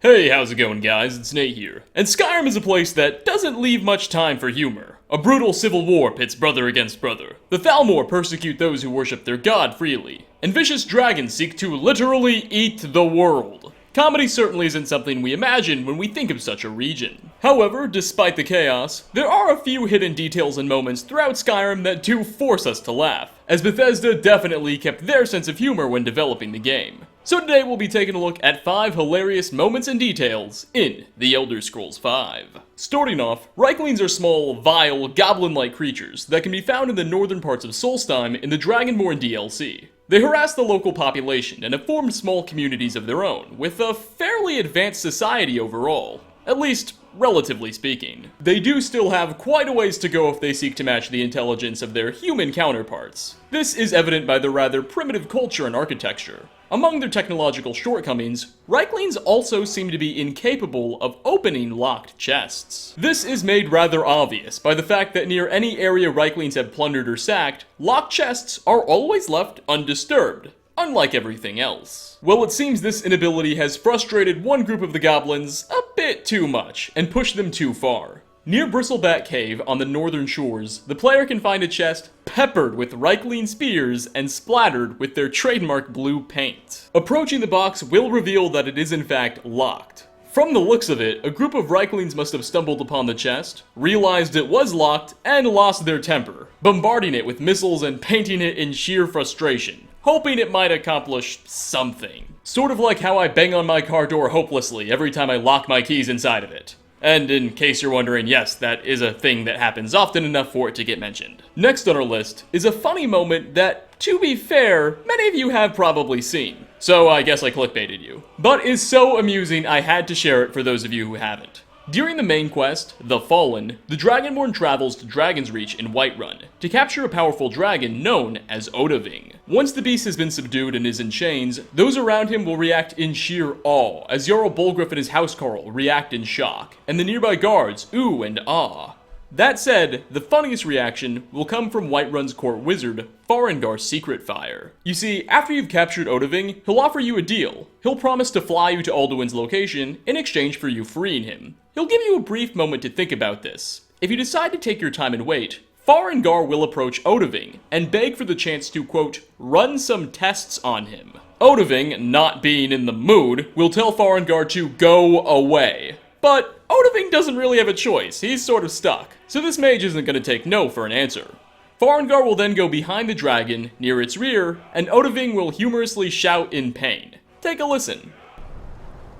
Hey, how's it going, guys? It's Nate here. And Skyrim is a place that doesn't leave much time for humor. A brutal civil war pits brother against brother. The Thalmor persecute those who worship their god freely. And vicious dragons seek to literally eat the world. Comedy certainly isn't something we imagine when we think of such a region. However, despite the chaos, there are a few hidden details and moments throughout Skyrim that do force us to laugh, as Bethesda definitely kept their sense of humor when developing the game. So today we'll be taking a look at 5 hilarious moments and details in The Elder Scrolls V. Starting off, Reiklings are small, vile, goblin-like creatures that can be found in the northern parts of Solstheim in the Dragonborn DLC. They harass the local population and have formed small communities of their own, with a fairly advanced society overall. At least, relatively speaking. They do still have quite a ways to go if they seek to match the intelligence of their human counterparts. This is evident by their rather primitive culture and architecture. Among their technological shortcomings, Reiklings also seem to be incapable of opening locked chests. This is made rather obvious by the fact that near any area Reiklings have plundered or sacked, locked chests are always left undisturbed, unlike everything else. Well, it seems this inability has frustrated one group of the goblins a bit too much, and pushed them too far. Near Bristleback Cave on the northern shores, the player can find a chest peppered with Reikling spears and splattered with their trademark blue paint. Approaching the box will reveal that it is in fact locked. From the looks of it, a group of Reiklings must have stumbled upon the chest, realized it was locked, and lost their temper, bombarding it with missiles and painting it in sheer frustration, hoping it might accomplish something. Sort of like how I bang on my car door hopelessly every time I lock my keys inside of it. And in case you're wondering, yes, that is a thing that happens often enough for it to get mentioned. Next on our list is a funny moment that, to be fair, many of you have probably seen. So I guess I clickbaited you. But is so amusing I had to share it for those of you who haven't. During the main quest, The Fallen, the Dragonborn travels to Dragon's Reach in Whiterun to capture a powerful dragon known as OdaVing. Once the beast has been subdued and is in chains, those around him will react in sheer awe, as Jarl Bolgriff and his housecarl react in shock, and the nearby guards ooh and ah. That said, the funniest reaction will come from Whiterun's court wizard, Farengar Secretfire. You see, after you've captured OdaVing, he'll offer you a deal. He'll promise to fly you to Alduin's location in exchange for you freeing him. He'll give you a brief moment to think about this. If you decide to take your time and wait, Farengar will approach OdaVing and beg for the chance to, quote, run some tests on him. OdaVing, not being in the mood, will tell Farengar to go away. But OdaVing doesn't really have a choice, he's sort of stuck, so this mage isn't going to take no for an answer. Farengar will then go behind the dragon, near its rear, and OdaVing will humorously shout in pain. Take a listen.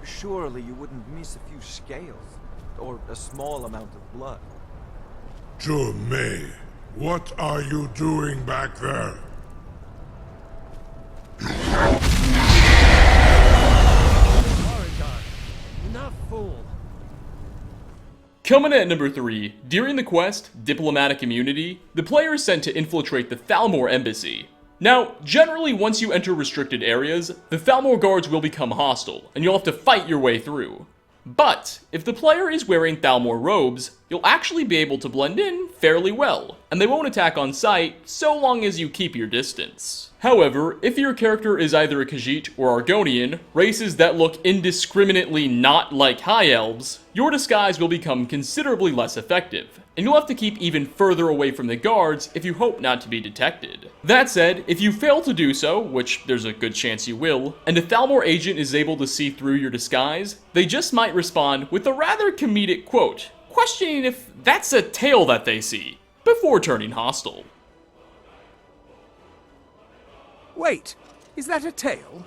Surely you wouldn't miss a few scales, or a small amount of blood. May, what are you doing back there? Enough, fool. Coming at number 3, during the quest, Diplomatic Immunity, the player is sent to infiltrate the Thalmor embassy. Now, generally once you enter restricted areas, the Thalmor guards will become hostile, and you'll have to fight your way through. But, if the player is wearing Thalmor robes, you'll actually be able to blend in fairly well, and they won't attack on sight so long as you keep your distance. However, if your character is either a Khajiit or Argonian, races that look indiscriminately not like High Elves, your disguise will become considerably less effective, and you'll have to keep even further away from the guards if you hope not to be detected. That said, if you fail to do so, which there's a good chance you will, and a Thalmor agent is able to see through your disguise, they just might respond with a rather comedic quote, questioning if that's a tail that they see, before turning hostile. Wait, is that a tail?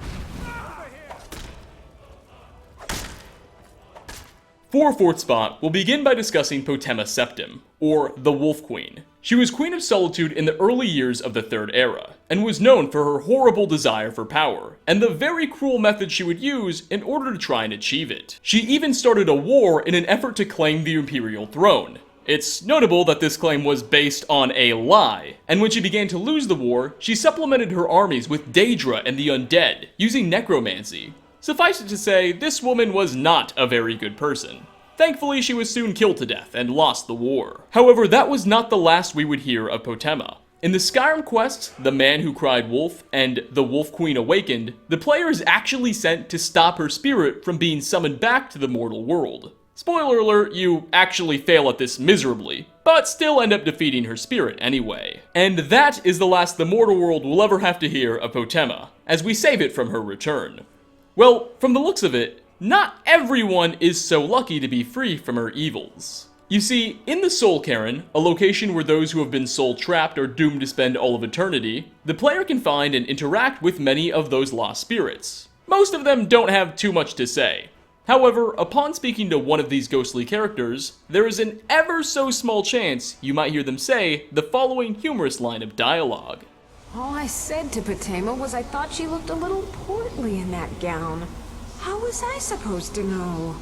For our 4th spot, we'll begin by discussing Potema Septim, or the Wolf Queen. She was Queen of Solitude in the early years of the Third Era, and was known for her horrible desire for power, and the very cruel methods she would use in order to try and achieve it. She even started a war in an effort to claim the imperial throne. It's notable that this claim was based on a lie, and when she began to lose the war, she supplemented her armies with Daedra and the undead, using necromancy. Suffice it to say, this woman was not a very good person. Thankfully, she was soon killed to death and lost the war. However, that was not the last we would hear of Potema. In the Skyrim quests, The Man Who Cried Wolf and The Wolf Queen Awakened, the player is actually sent to stop her spirit from being summoned back to the mortal world. Spoiler alert, you actually fail at this miserably, but still end up defeating her spirit anyway. And that is the last the mortal world will ever have to hear of Potema, as we save it from her return. Well, from the looks of it, not everyone is so lucky to be free from her evils. You see, in the Soul Cairn, a location where those who have been soul-trapped are doomed to spend all of eternity, the player can find and interact with many of those lost spirits. Most of them don't have too much to say. However, upon speaking to one of these ghostly characters, there is an ever so small chance you might hear them say the following humorous line of dialogue. All I said to Potema was I thought she looked a little portly in that gown. How was I supposed to know?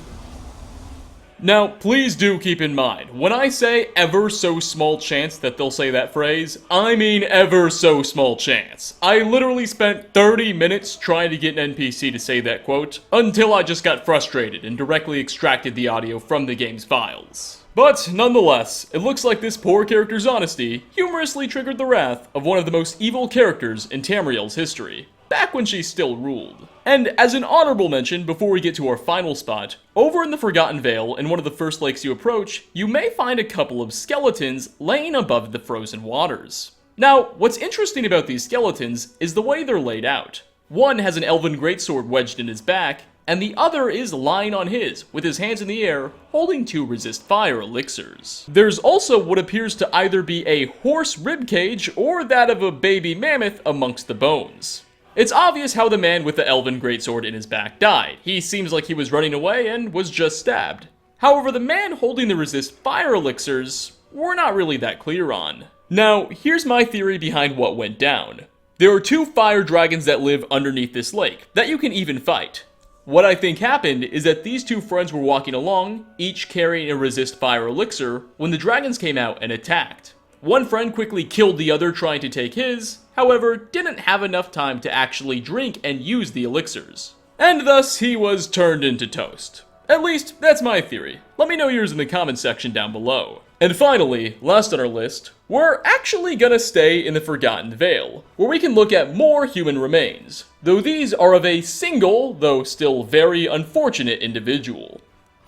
Now, please do keep in mind, when I say ever so small chance that they'll say that phrase, I mean ever so small chance. I literally spent 30 minutes trying to get an NPC to say that quote, until I just got frustrated and directly extracted the audio from the game's files. But nonetheless, it looks like this poor character's honesty humorously triggered the wrath of one of the most evil characters in Tamriel's history, back when she still ruled. And as an honorable mention before we get to our final spot, over in the Forgotten Vale, in one of the first lakes you approach, you may find a couple of skeletons laying above the frozen waters. Now, what's interesting about these skeletons is the way they're laid out. One has an elven greatsword wedged in his back, and the other is lying on his, with his hands in the air, holding 2 resist fire elixirs. There's also what appears to either be a horse ribcage or that of a baby mammoth amongst the bones. It's obvious how the man with the elven greatsword in his back died. He seems like he was running away and was just stabbed. However, the man holding the resist fire elixirs, we're not really that clear on. Now, here's my theory behind what went down. There are 2 fire dragons that live underneath this lake, that you can even fight. What I think happened is that these 2 friends were walking along, each carrying a resist fire elixir, when the dragons came out and attacked. One friend quickly killed the other trying to take his, however, didn't have enough time to actually drink and use the elixirs. And thus, he was turned into toast. At least, that's my theory. Let me know yours in the comments section down below. And finally, last on our list, we're actually gonna stay in the Forgotten Vale, where we can look at more human remains, though these are of a single, though still very unfortunate individual.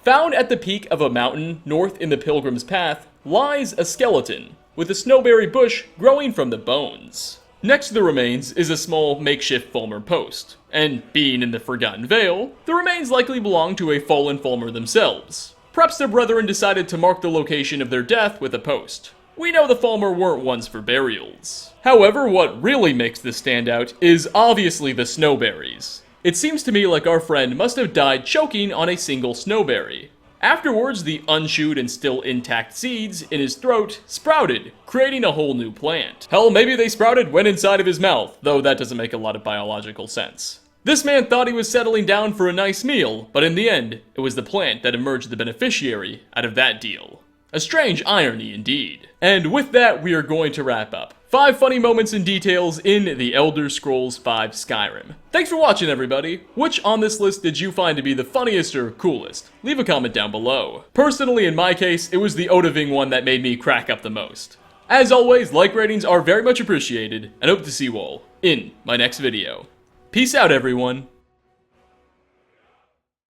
Found at the peak of a mountain north in the Pilgrim's Path lies a skeleton, with a snowberry bush growing from the bones. Next to the remains is a small makeshift Fulmer post, and being in the Forgotten Vale, the remains likely belong to a fallen Fulmer themselves. Perhaps their brethren decided to mark the location of their death with a post. We know the Fulmer weren't ones for burials. However, what really makes this stand out is obviously the snowberries. It seems to me like our friend must have died choking on a single snowberry. Afterwards, the unchewed and still intact seeds in his throat sprouted, creating a whole new plant. Hell, maybe they sprouted when inside of his mouth, though that doesn't make a lot of biological sense. This man thought he was settling down for a nice meal, but in the end, it was the plant that emerged the beneficiary out of that deal. A strange irony indeed. And with that, we are going to wrap up. 5 funny moments and details in The Elder Scrolls V Skyrim. Thanks for watching, everybody. Which on this list did you find to be the funniest or coolest? Leave a comment down below. Personally, in my case, it was the OdaVing one that made me crack up the most. As always, like ratings are very much appreciated, and hope to see you all in my next video. Peace out, everyone.